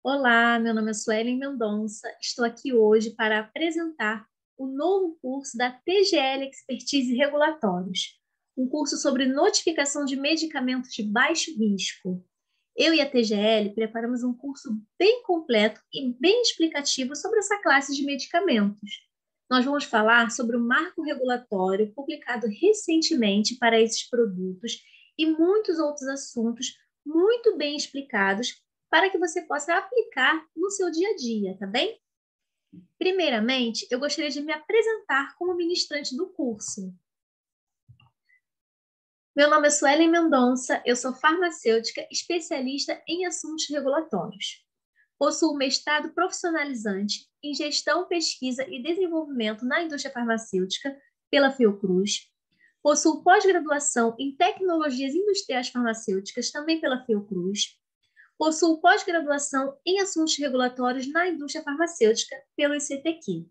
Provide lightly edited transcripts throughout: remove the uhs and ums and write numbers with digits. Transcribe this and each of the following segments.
Olá, meu nome é Suelen Mendonça. Estou aqui hoje para apresentar o novo curso da TGL Expertise Regulatórios, um curso sobre notificação de medicamentos de baixo risco. Eu e a TGL preparamos um curso bem completo e bem explicativo sobre essa classe de medicamentos. Nós vamos falar sobre o marco regulatório publicado recentemente para esses produtos e muitos outros assuntos muito bem explicados para que você possa aplicar no seu dia a dia, tá bem? Primeiramente, eu gostaria de me apresentar como ministrante do curso. Meu nome é Suelen Mendonça, eu sou farmacêutica especialista em assuntos regulatórios. Possuo mestrado profissionalizante em Gestão, Pesquisa e Desenvolvimento na Indústria Farmacêutica pela Fiocruz. Possuo pós-graduação em Tecnologias Industriais Farmacêuticas também pela Fiocruz. Possuo pós-graduação em assuntos regulatórios na indústria farmacêutica pelo ICTQ.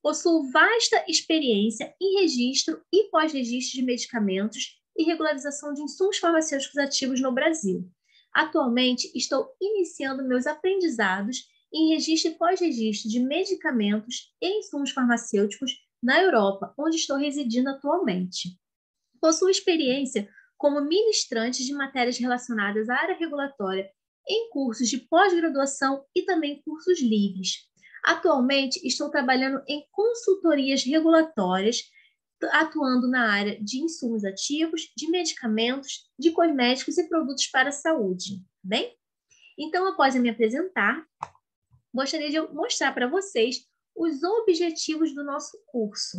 Possuo vasta experiência em registro e pós-registro de medicamentos e regularização de insumos farmacêuticos ativos no Brasil. Atualmente, estou iniciando meus aprendizados em registro e pós-registro de medicamentos e insumos farmacêuticos na Europa, onde estou residindo atualmente. Possuo experiência como ministrante de matérias relacionadas à área regulatória em cursos de pós-graduação e também cursos livres. Atualmente, estou trabalhando em consultorias regulatórias, atuando na área de insumos ativos, de medicamentos, de cosméticos e produtos para a saúde. Bem? Então, após eu me apresentar, gostaria de mostrar para vocês os objetivos do nosso curso.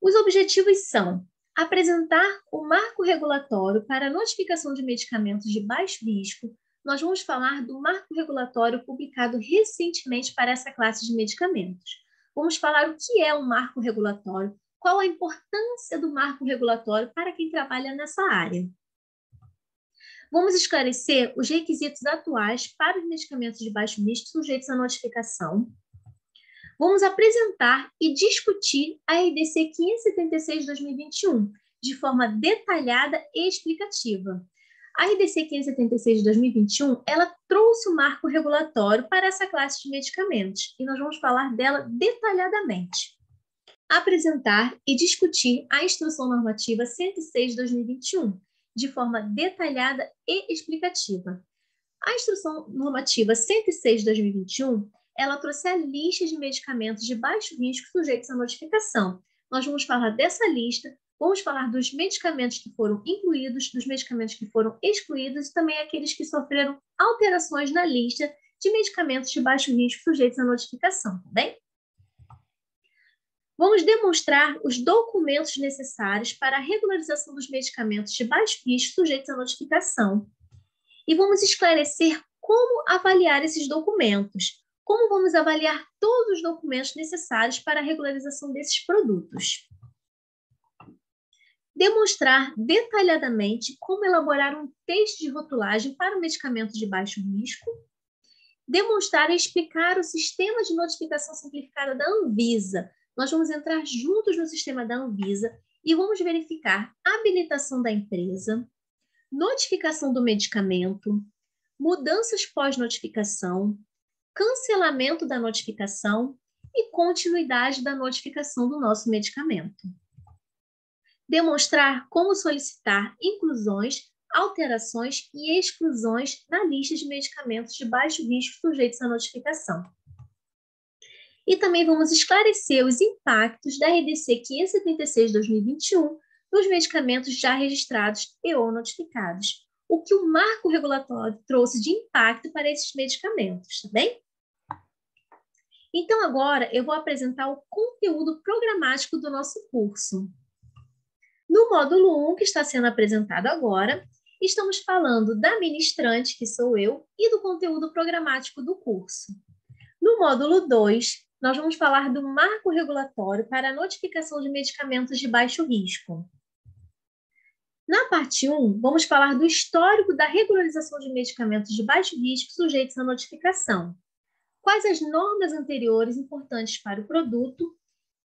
Os objetivos são apresentar o marco regulatório para a notificação de medicamentos de baixo risco. Nós vamos falar do marco regulatório publicado recentemente para essa classe de medicamentos. Vamos falar o que é um marco regulatório, qual a importância do marco regulatório para quem trabalha nessa área. Vamos esclarecer os requisitos atuais para os medicamentos de baixo risco sujeitos à notificação. Vamos apresentar e discutir a RDC 576 de 2021, de forma detalhada e explicativa. A RDC 576 de 2021, ela trouxe o marco regulatório para essa classe de medicamentos, e nós vamos falar dela detalhadamente. Apresentar e discutir a Instrução Normativa 106 de 2021, de forma detalhada e explicativa. A Instrução Normativa 106 de 2021, ela trouxe a lista de medicamentos de baixo risco sujeitos à notificação. Nós vamos falar dessa lista, vamos falar dos medicamentos que foram incluídos, dos medicamentos que foram excluídos e também aqueles que sofreram alterações na lista de medicamentos de baixo risco sujeitos à notificação, tá bem? Vamos demonstrar os documentos necessários para a regularização dos medicamentos de baixo risco sujeitos à notificação. E vamos esclarecer como avaliar esses documentos. Como vamos avaliar todos os documentos necessários para a regularização desses produtos. Demonstrar detalhadamente como elaborar um texto de rotulagem para o medicamento de baixo risco. Demonstrar e explicar o sistema de notificação simplificada da Anvisa. Nós vamos entrar juntos no sistema da Anvisa e vamos verificar a habilitação da empresa, notificação do medicamento, mudanças pós-notificação, cancelamento da notificação e continuidade da notificação do nosso medicamento. Demonstrar como solicitar inclusões, alterações e exclusões na lista de medicamentos de baixo risco sujeitos à notificação. E também vamos esclarecer os impactos da RDC 576 de 2021 nos medicamentos já registrados e ou notificados. O que o marco regulatório trouxe de impacto para esses medicamentos, tá bem? Então, agora eu vou apresentar o conteúdo programático do nosso curso. No módulo 1, que está sendo apresentado agora, estamos falando da ministrante, que sou eu, e do conteúdo programático do curso. No módulo 2, nós vamos falar do marco regulatório para a notificação de medicamentos de baixo risco. Na parte 1, vamos falar do histórico da regularização de medicamentos de baixo risco sujeitos à notificação. Quais as normas anteriores importantes para o produto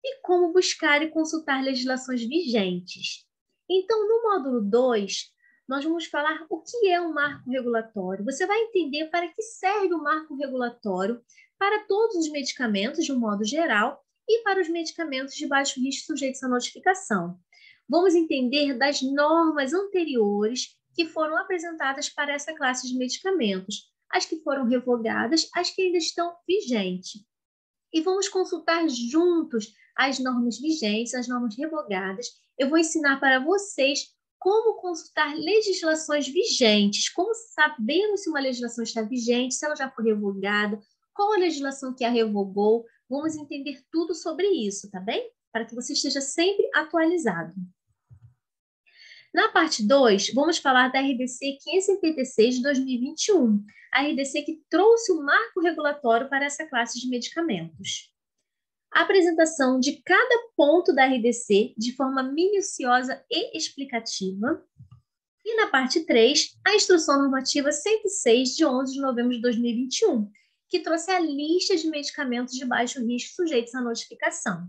e como buscar e consultar legislações vigentes. Então, no módulo 2, nós vamos falar o que é um marco regulatório. Você vai entender para que serve o marco regulatório para todos os medicamentos, de um modo geral, e para os medicamentos de baixo risco sujeitos à notificação. Vamos entender das normas anteriores que foram apresentadas para essa classe de medicamentos, as que foram revogadas, as que ainda estão vigentes. E vamos consultar juntos as normas vigentes, as normas revogadas. Eu vou ensinar para vocês como consultar legislações vigentes, como sabemos se uma legislação está vigente, se ela já foi revogada, qual a legislação que a revogou. Vamos entender tudo sobre isso, tá bem? Para que você esteja sempre atualizado. Na parte 2, vamos falar da RDC 576 de 2021, a RDC que trouxe o marco regulatório para essa classe de medicamentos. A apresentação de cada ponto da RDC de forma minuciosa e explicativa. E na parte 3, a Instrução Normativa 106 de 11 de novembro de 2021, que trouxe a lista de medicamentos de baixo risco sujeitos à notificação.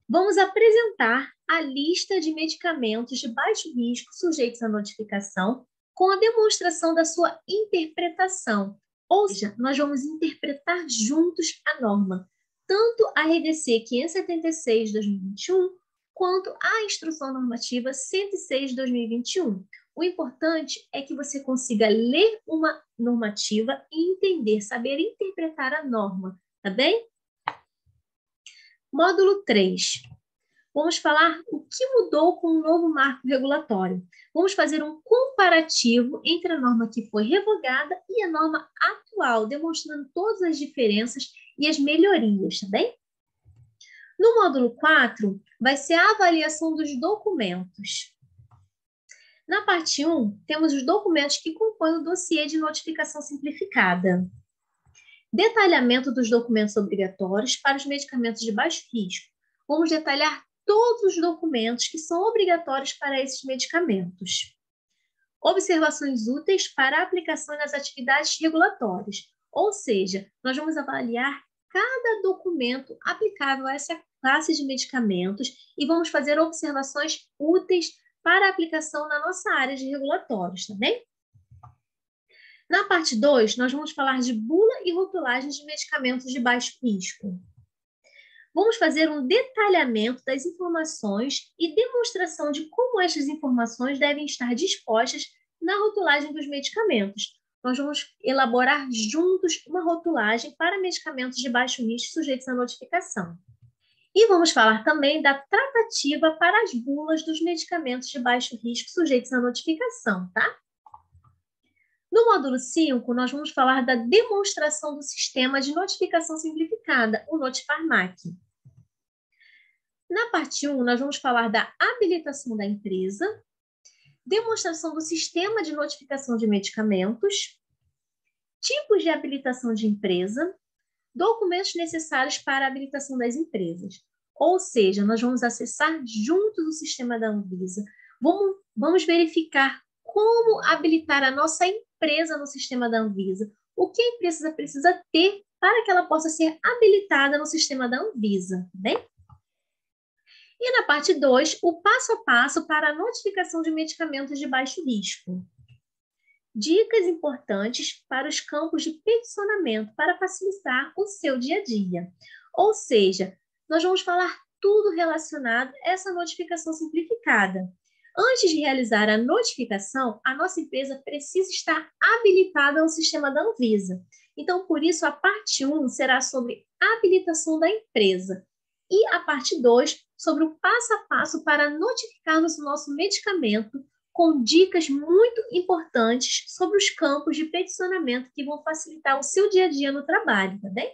Vamos apresentar a lista de medicamentos de baixo risco sujeitos à notificação com a demonstração da sua interpretação. Ou seja, nós vamos interpretar juntos a norma, tanto a RDC 576 de 2021 quanto a Instrução Normativa 106 de 2021. O importante é que você consiga ler uma normativa e entender, saber interpretar a norma, tá bem? Módulo 3. Vamos falar o que mudou com o novo marco regulatório. Vamos fazer um comparativo entre a norma que foi revogada e a norma atual, demonstrando todas as diferenças e as melhorias, tá bem? No módulo 4, vai ser a avaliação dos documentos. Na parte 1, temos os documentos que compõem o dossiê de notificação simplificada. Detalhamento dos documentos obrigatórios para os medicamentos de baixo risco. Vamos detalhar todos os documentos que são obrigatórios para esses medicamentos. Observações úteis para a aplicação nas atividades regulatórias, ou seja, nós vamos avaliar cada documento aplicável a essa classe de medicamentos e vamos fazer observações úteis para a aplicação na nossa área de regulatórios, tá bem? Na parte 2, nós vamos falar de bula e rotulagem de medicamentos de baixo risco. Vamos fazer um detalhamento das informações e demonstração de como estas informações devem estar dispostas na rotulagem dos medicamentos. Nós vamos elaborar juntos uma rotulagem para medicamentos de baixo risco sujeitos à notificação. E vamos falar também da tratativa para as bulas dos medicamentos de baixo risco sujeitos à notificação, tá? No módulo 5, nós vamos falar da demonstração do sistema de notificação simplificada, o Notifarmac. Na parte 1, nós vamos falar da habilitação da empresa, demonstração do sistema de notificação de medicamentos, tipos de habilitação de empresa, documentos necessários para a habilitação das empresas. Ou seja, nós vamos acessar juntos o sistema da Anvisa, vamos verificar como habilitar a nossa empresa no sistema da Anvisa, o que a empresa precisa ter para que ela possa ser habilitada no sistema da Anvisa, tá bem? E na parte 2, o passo a passo para a notificação de medicamentos de baixo risco. Dicas importantes para os campos de peticionamento para facilitar o seu dia a dia. Ou seja, nós vamos falar tudo relacionado a essa notificação simplificada. Antes de realizar a notificação, a nossa empresa precisa estar habilitada ao sistema da Anvisa. Então, por isso, a parte 1 será sobre a habilitação da empresa e a parte 2 sobre o passo a passo para notificarmos o nosso medicamento com dicas muito importantes sobre os campos de peticionamento que vão facilitar o seu dia a dia no trabalho, tá bem?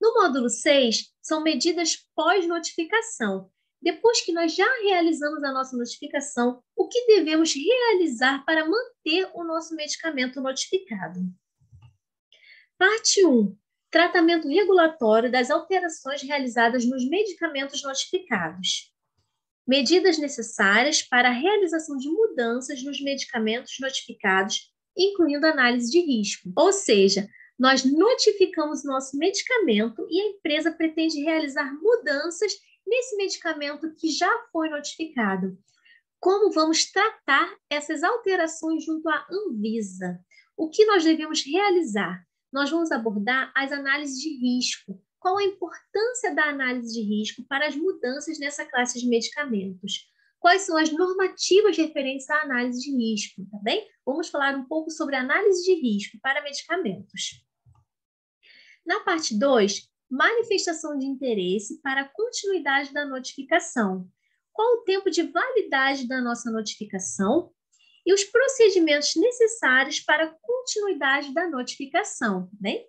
No módulo 6, são medidas pós-notificação. Depois que nós já realizamos a nossa notificação, o que devemos realizar para manter o nosso medicamento notificado? Parte 1. Tratamento regulatório das alterações realizadas nos medicamentos notificados. Medidas necessárias para a realização de mudanças nos medicamentos notificados, incluindo análise de risco. Ou seja, nós notificamos nosso medicamento e a empresa pretende realizar mudanças nesse medicamento que já foi notificado. Como vamos tratar essas alterações junto à Anvisa? O que nós devemos realizar? Nós vamos abordar as análises de risco. Qual a importância da análise de risco para as mudanças nessa classe de medicamentos? Quais são as normativas referentes à análise de risco, tá bem? Vamos falar um pouco sobre análise de risco para medicamentos. Na parte 2, manifestação de interesse para a continuidade da notificação. Qual o tempo de validade da nossa notificação e os procedimentos necessários para a continuidade da notificação, bem?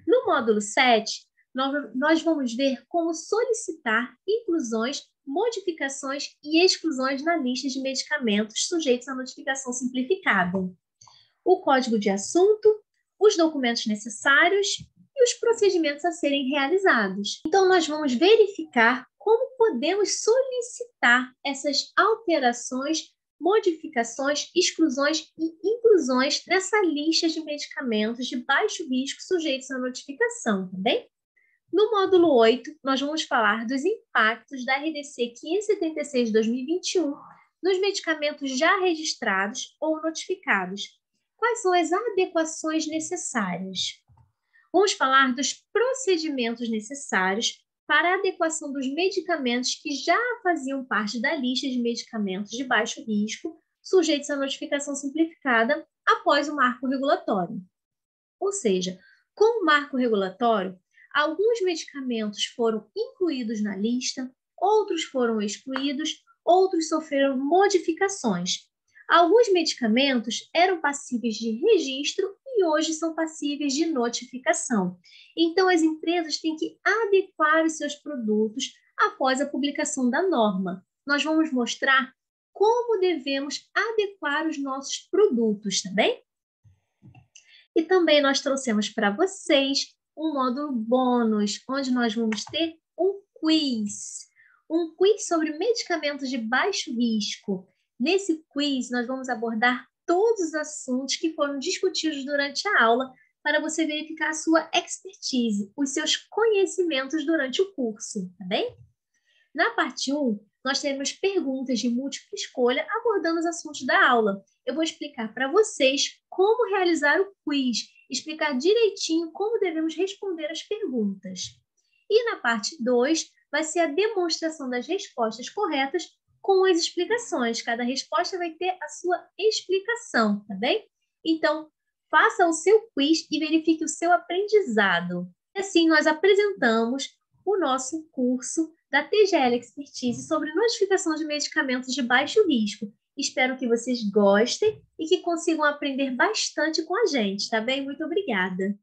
No módulo 7, nós vamos ver como solicitar inclusões, modificações e exclusões na lista de medicamentos sujeitos à notificação simplificada. O código de assunto, os documentos necessários e os procedimentos a serem realizados. Então, nós vamos verificar como podemos solicitar essas alterações, modificações, exclusões e inclusões nessa lista de medicamentos de baixo risco sujeitos à notificação, tá bem? No módulo 8, nós vamos falar dos impactos da RDC 576 de 2021 nos medicamentos já registrados ou notificados. Quais são as adequações necessárias? Vamos falar dos procedimentos necessários para a adequação dos medicamentos que já faziam parte da lista de medicamentos de baixo risco, sujeitos à notificação simplificada após o marco regulatório. Ou seja, com o marco regulatório, alguns medicamentos foram incluídos na lista, outros foram excluídos, outros sofreram modificações. Alguns medicamentos eram passíveis de registro e hoje são passíveis de notificação. Então, as empresas têm que adequar os seus produtos após a publicação da norma. Nós vamos mostrar como devemos adequar os nossos produtos, tá bem? E também nós trouxemos para vocês um módulo bônus, onde nós vamos ter um quiz sobre medicamentos de baixo risco. Nesse quiz, nós vamos abordar todos os assuntos que foram discutidos durante a aula para você verificar a sua expertise, os seus conhecimentos durante o curso, tá bem? Na parte 1, nós teremos perguntas de múltipla escolha abordando os assuntos da aula. Eu vou explicar para vocês como realizar o quiz, explicar direitinho como devemos responder as perguntas. E na parte 2, vai ser a demonstração das respostas corretas com as explicações. Cada resposta vai ter a sua explicação, tá bem? Então, faça o seu quiz e verifique o seu aprendizado. Assim, nós apresentamos o nosso curso da TGL Expertise sobre notificação de medicamentos de baixo risco. Espero que vocês gostem e que consigam aprender bastante com a gente, tá bem? Muito obrigada!